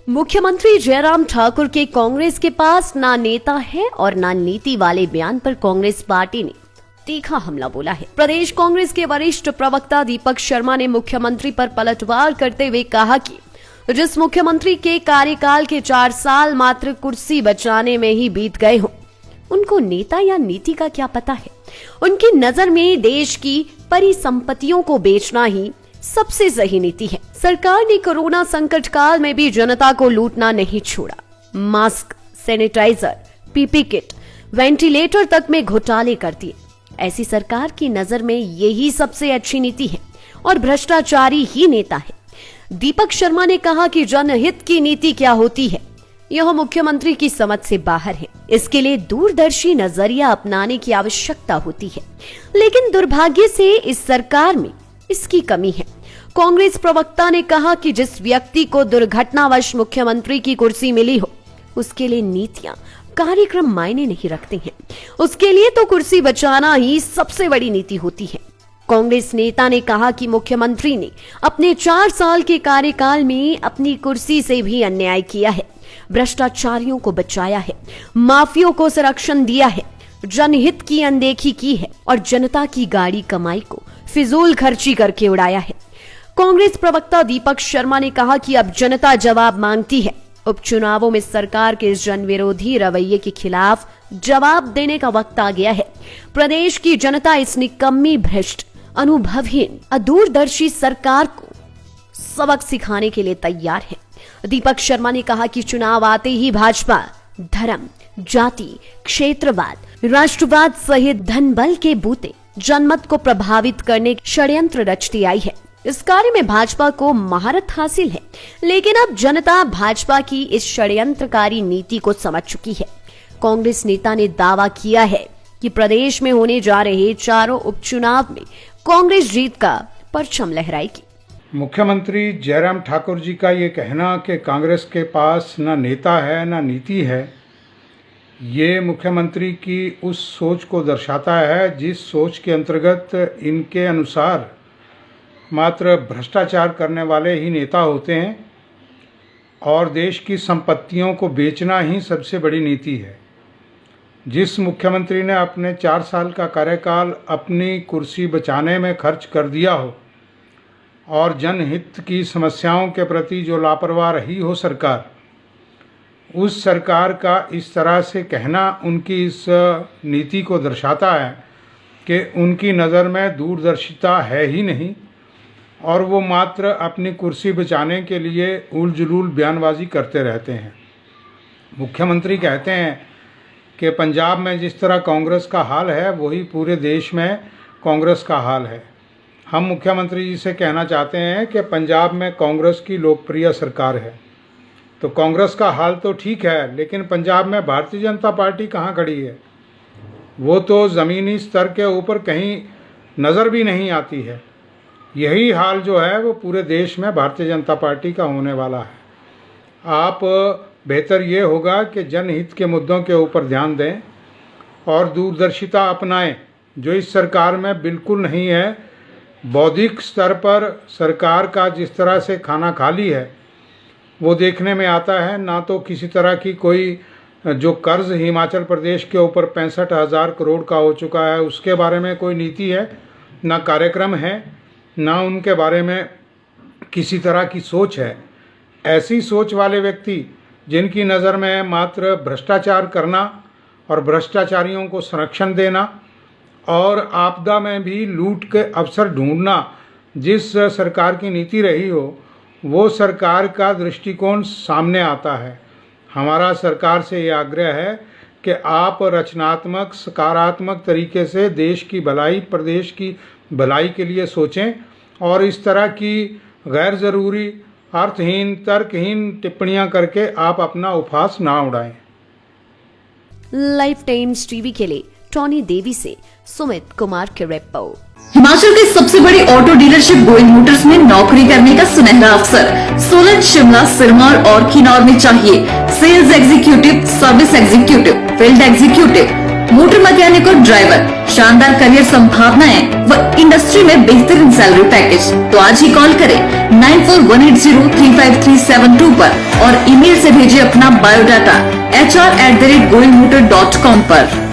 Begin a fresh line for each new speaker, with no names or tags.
मुख्यमंत्री जयराम ठाकुर के कांग्रेस के पास ना नेता है और ना नीति वाले बयान पर कांग्रेस पार्टी ने तीखा हमला बोला है। प्रदेश कांग्रेस के वरिष्ठ प्रवक्ता दीपक शर्मा ने मुख्यमंत्री पर पलटवार करते हुए कहा कि जिस मुख्यमंत्री के कार्यकाल के 4 साल मात्र कुर्सी बचाने में ही बीत गए हों, उनको नेता या नीति का क्या पता है। उनकी नजर में देश की परिसंपत्तियों को बेचना ही सबसे सही नीति है। सरकार ने कोरोना संकट काल में भी जनता को लूटना नहीं छोड़ा। Mask, sanitiser, PP kit, ventilator तक में घोटाले कर दिए। ऐसी सरकार की नजर में यही सबसे अच्छी नीति है और भ्रष्टाचारी ही नेता है। दीपक शर्मा ने कहा कि जनहित की नीति क्या होती है, यह मुख्यमंत्री की समझ से बाहर है। इसके लिए दूरदर्शी नजरिया अपनाने की आवश्यकता होती है, लेकिन दुर्भाग्य से इस सरकार में इसकी कमी है। कांग्रेस प्रवक्ता ने कहा कि जिस व्यक्ति को दुर्घटनावश मुख्यमंत्री की कुर्सी मिली हो, उसके लिए नीतियां, कार्यक्रम मायने नहीं रखते हैं। उसके लिए तो कुर्सी बचाना ही सबसे बड़ी नीति होती है। कांग्रेस नेता ने कहा कि मुख्यमंत्री ने अपने 4 साल के कार्यकाल में अपनी कुर्सी से भी अन्याय किया है, भ्रष्टाचारियों को बचाया है, माफियों को संरक्षण दिया है, जनहित की अनदेखी की है और जनता की गाड़ी कमाई को फिजूल खर्ची करके उड़ाया है। कांग्रेस प्रवक्ता दीपक शर्मा ने कहा कि अब जनता जवाब मांगती है। उपचुनावों में सरकार के इस जन विरोधी रवैये के खिलाफ जवाब देने का वक्त आ गया है। प्रदेश की जनता इस निकम्मी, भ्रष्ट, अनुभवहीन, अदूरदर्शी सरकार को सबक सिखाने के लिए तैयार है। दीपक शर्मा ने कहा कि चुनाव आते ही भाजपा धर्म, जाति, क्षेत्रवाद, राष्ट्रवाद सहित धन बल के बूते जनमत को प्रभावित करने षड्यंत्र रचती आई है। इस कार्य में भाजपा को महारत हासिल है, लेकिन अब जनता भाजपा की इस षड्यंत्रकारी नीति को समझ चुकी है। कांग्रेस नेता ने दावा किया है कि प्रदेश में होने जा रहे चारों उपचुनाव में कांग्रेस जीत का परचम लहराएगी।
मुख्यमंत्री जयराम ठाकुर जी का ये कहना कि कांग्रेस के पास न नेता है न नीति है, ये मुख्यमंत्री की उस सोच को दर्शाता है जिस सोच के अंतर्गत इनके अनुसार मात्र भ्रष्टाचार करने वाले ही नेता होते हैं और देश की संपत्तियों को बेचना ही सबसे बड़ी नीति है। जिस मुख्यमंत्री ने अपने 4 साल का कार्यकाल अपनी कुर्सी बचाने में खर्च कर दिया हो और जनहित की समस्याओं के प्रति जो लापरवाह रही हो सरकार, उस सरकार का इस तरह से कहना उनकी इस नीति को दर्शाता है कि उनकी नज़र में दूरदर्शिता है ही नहीं और वो मात्र अपनी कुर्सी बचाने के लिए उल-जुलूल बयानबाजी करते रहते हैं। मुख्यमंत्री कहते हैं कि पंजाब में जिस तरह कांग्रेस का हाल है वही पूरे देश में कांग्रेस का हाल है। हम मुख्यमंत्री जी से कहना चाहते हैं कि पंजाब में कांग्रेस की लोकप्रिय सरकार है, तो कांग्रेस का हाल तो ठीक है, लेकिन पंजाब में भारतीय जनता पार्टी कहाँ खड़ी है? वो तो ज़मीनी स्तर के ऊपर कहीं नज़र भी नहीं आती है। यही हाल जो है वो पूरे देश में भारतीय जनता पार्टी का होने वाला है। आप बेहतर ये होगा कि जनहित के मुद्दों के ऊपर ध्यान दें और दूरदर्शिता अपनाएं, जो इस सरकार में बिल्कुल नहीं है। बौद्धिक स्तर पर सरकार का जिस तरह से खाना खाली है वो देखने में आता है। ना तो किसी तरह की कोई जो कर्ज हिमाचल प्रदेश के ऊपर 65,000 करोड़ का हो चुका है उसके बारे में कोई नीति है, ना कार्यक्रम है, ना उनके बारे में किसी तरह की सोच है। ऐसी सोच वाले व्यक्ति जिनकी नज़र में मात्र भ्रष्टाचार करना और भ्रष्टाचारियों को संरक्षण देना और आपदा में भी लूट के अवसर ढूंढना जिस सरकार की नीति रही हो, वो सरकार का दृष्टिकोण सामने आता है। हमारा सरकार से ये आग्रह है कि आप रचनात्मक, सकारात्मक तरीके से देश की भलाई, प्रदेश की भलाई के लिए सोचें और इस तरह की गैर ज़रूरी, अर्थहीन, तर्कहीन टिप्पणियां करके आप अपना उपहास ना उड़ाएं।
लाइफ टाइम्स टीवी के लिए टॉनी देवी से सुमित कुमार की रिपोर्ट।
हिमाचल की सबसे बड़ी ऑटो डीलरशिप गोइंग मोटर्स में नौकरी करने का सुनहरा अवसर सोलन, शिमला, सिरमौर और किन्नौर में चाहिए sales executive, service executive, field executive, motor mechanic और ड्राइवर। शानदार करियर संभावनाएं व इंडस्ट्री में बेहतरीन सैलरी पैकेज। तो आज ही कॉल करें 9418035372 पर और ईमेल से भेजिए अपना बायोडाटा hr@goildmotor.com पर।